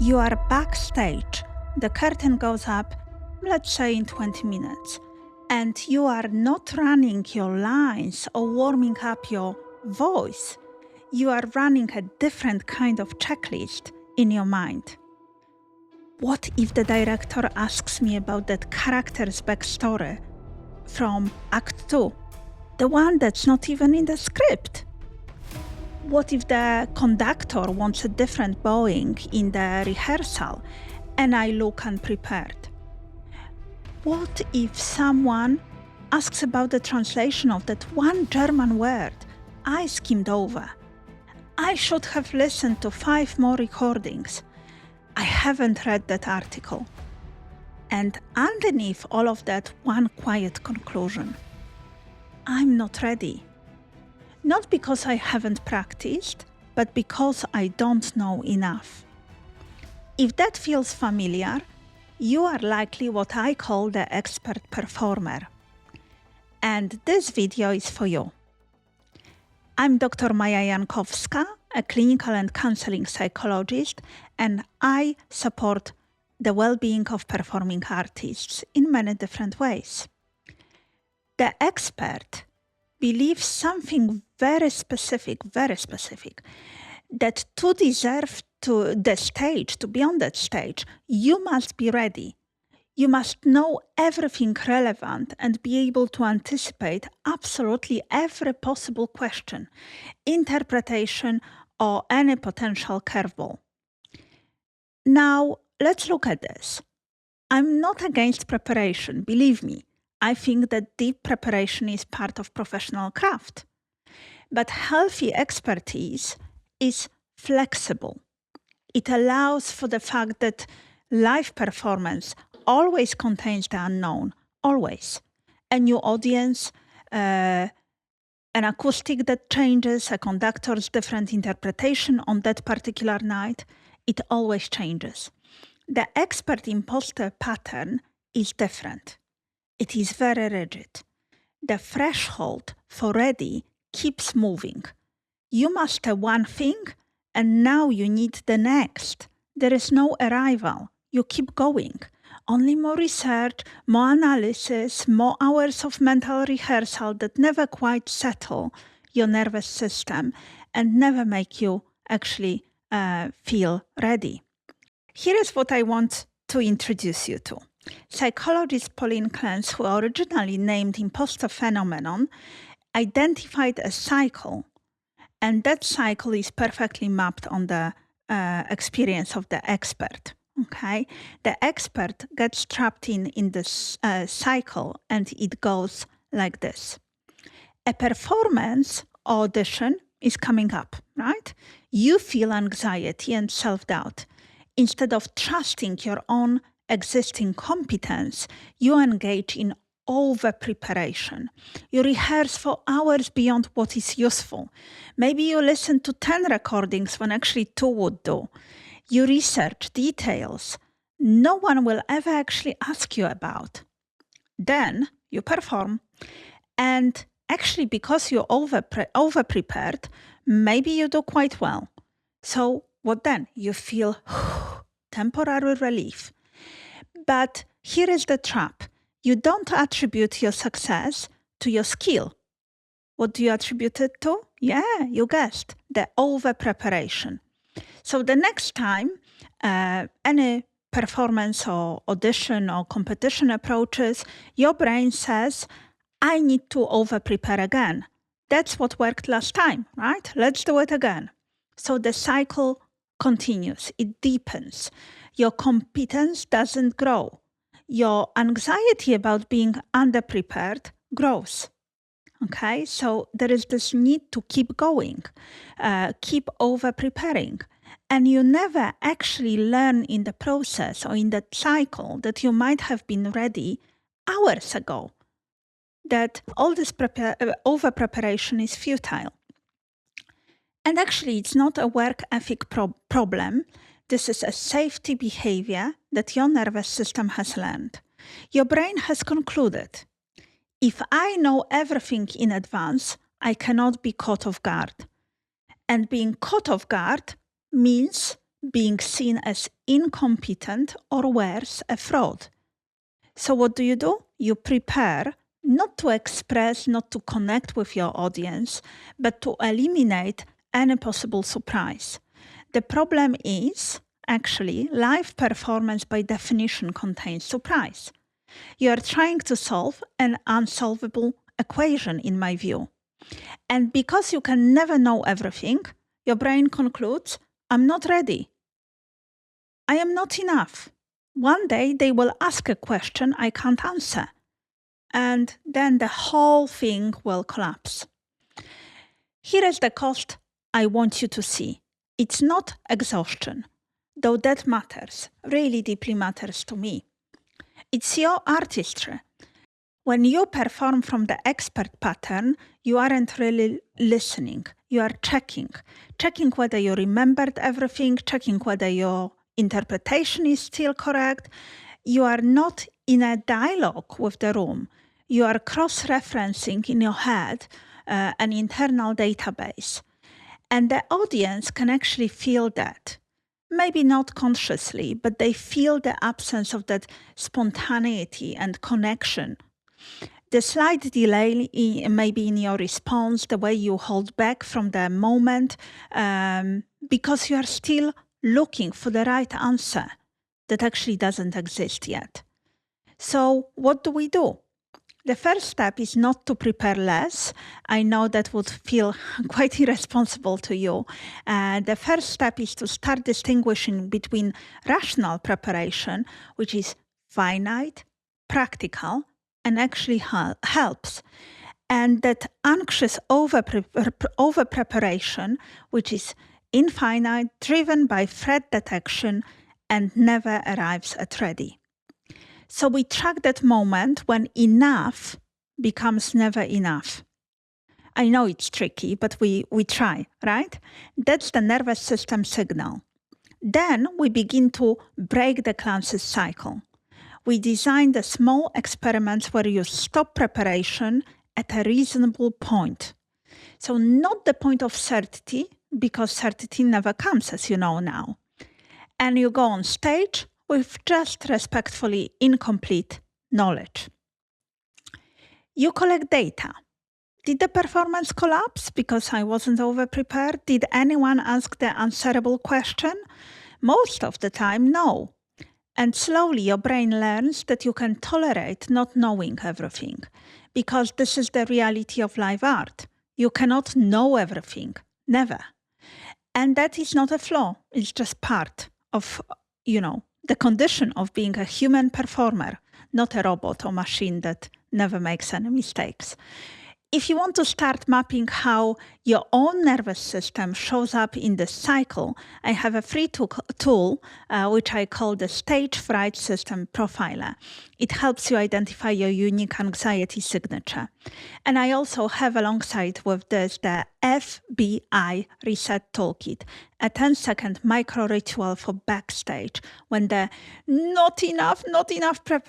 You are backstage. The curtain goes up, let's say in 20 minutes, and you are not running your lines or warming up your voice. You are running a different kind of checklist in your mind. What if the director asks me about that character's backstory from Act 2, the one that's not even in the script? What if the conductor wants a different bowing in the rehearsal and I look unprepared? What if someone asks about the translation of that one German word I skimmed over? I should have listened to 5 more recordings. I haven't read that article. And underneath all of that, one quiet conclusion. I'm not ready. Not because I haven't practiced, but because I don't know enough. If that feels familiar, you are likely what I call the expert performer. And this video is for you. I'm Dr. Maja Jankowska, a clinical and counseling psychologist, and I support the well-being of performing artists in many different ways. The expert believes something very specific, that to deserve to the stage, to be on that stage, you must be ready. You must know everything relevant and be able to anticipate absolutely every possible question, interpretation, or any potential curveball. Now, let's look at this. I'm not against preparation, believe me. I think that deep preparation is part of professional craft. But healthy expertise is flexible. It allows for the fact that live performance always contains the unknown, always. A new audience, an acoustic that changes, a conductor's different interpretation on that particular night, it always changes. The expert imposter pattern is different. It is very rigid. The threshold for ready keeps moving. You master one thing, and now you need the next. There is no arrival. You keep going. Only more research, more analysis, more hours of mental rehearsal that never quite settle your nervous system and never make you actually feel ready. Here is what I want to introduce you to. Psychologist Clance, who originally named imposter phenomenon, identified a cycle, and that cycle is perfectly mapped on the experience of the expert. Okay, the expert gets trapped in this cycle, and it goes like this. A performance audition is coming up, right? You feel anxiety and self-doubt. Instead of trusting your own existing competence, you engage in over-preparation. You rehearse for hours beyond what is useful. Maybe you listen to 10 recordings when actually 2 would do. You research details no one will ever actually ask you about. Then you perform. And actually, because you're over-prepared, maybe you do quite well. So what then? You feel temporary relief. But here is the trap. You don't attribute your success to your skill. What do you attribute it to? Yeah, you guessed, the over-preparation. So the next time any performance or audition or competition approaches, your brain says, I need to over-prepare again. That's what worked last time, right? Let's do it again. So the cycle continues. It deepens. Your competence doesn't grow. Your anxiety about being underprepared grows. Okay, so there is this need to keep going, keep over-preparing. And you never actually learn in the process or in that cycle that you might have been ready hours ago, that all this over-preparation is futile. And actually, it's not a work ethic problem. This is a safety behavior that your nervous system has learned. Your brain has concluded, if I know everything in advance, I cannot be caught off guard. And being caught off guard means being seen as incompetent or worse, a fraud. So what do? You prepare not to express, not to connect with your audience, but to eliminate any possible surprise. The problem is, actually, live performance by definition contains surprise. You are trying to solve an unsolvable equation, in my view. And because you can never know everything, your brain concludes, I'm not ready. I am not enough. One day they will ask a question I can't answer. And then the whole thing will collapse. Here is the cost I want you to see. It's not exhaustion, though that matters, really deeply matters to me. It's your artistry. When you perform from the expert pattern, you aren't really listening. You are checking whether you remembered everything, checking whether your interpretation is still correct. You are not in a dialogue with the room. You are cross-referencing in your head an internal database. And the audience can actually feel that. Maybe not consciously, but they feel the absence of that spontaneity and connection. The slight delay maybe in your response, the way you hold back from the moment, because you are still looking for the right answer that actually doesn't exist yet. So what do? The first step is not to prepare less. I know that would feel quite irresponsible to you. The first step is to start distinguishing between rational preparation, which is finite, practical, and actually helps, and that anxious over-preparation, which is infinite, driven by threat detection, and never arrives at ready. So we track that moment when enough becomes never enough. I know it's tricky, but we try, right? That's the nervous system signal. Then we begin to break the Clance's cycle. We designed the small experiments where you stop preparation at a reasonable point. So not the point of certainty, because certainty never comes, as you know now. And you go on stage with just respectfully incomplete knowledge. You collect data. Did the performance collapse because I wasn't over-prepared? Did anyone ask the unanswerable question? Most of the time, no. And slowly your brain learns that you can tolerate not knowing everything, because this is the reality of live art. You cannot know everything, never. And that is not a flaw, it's just part of, the condition of being a human performer, not a robot or machine that never makes any mistakes. If you want to start mapping how your own nervous system shows up in the cycle, I have a free tool which I call the Stage Fright System Profiler. It helps you identify your unique anxiety signature. And I also have alongside with this the FBI Reset Toolkit, a 10-second micro ritual for backstage when the not enough preparation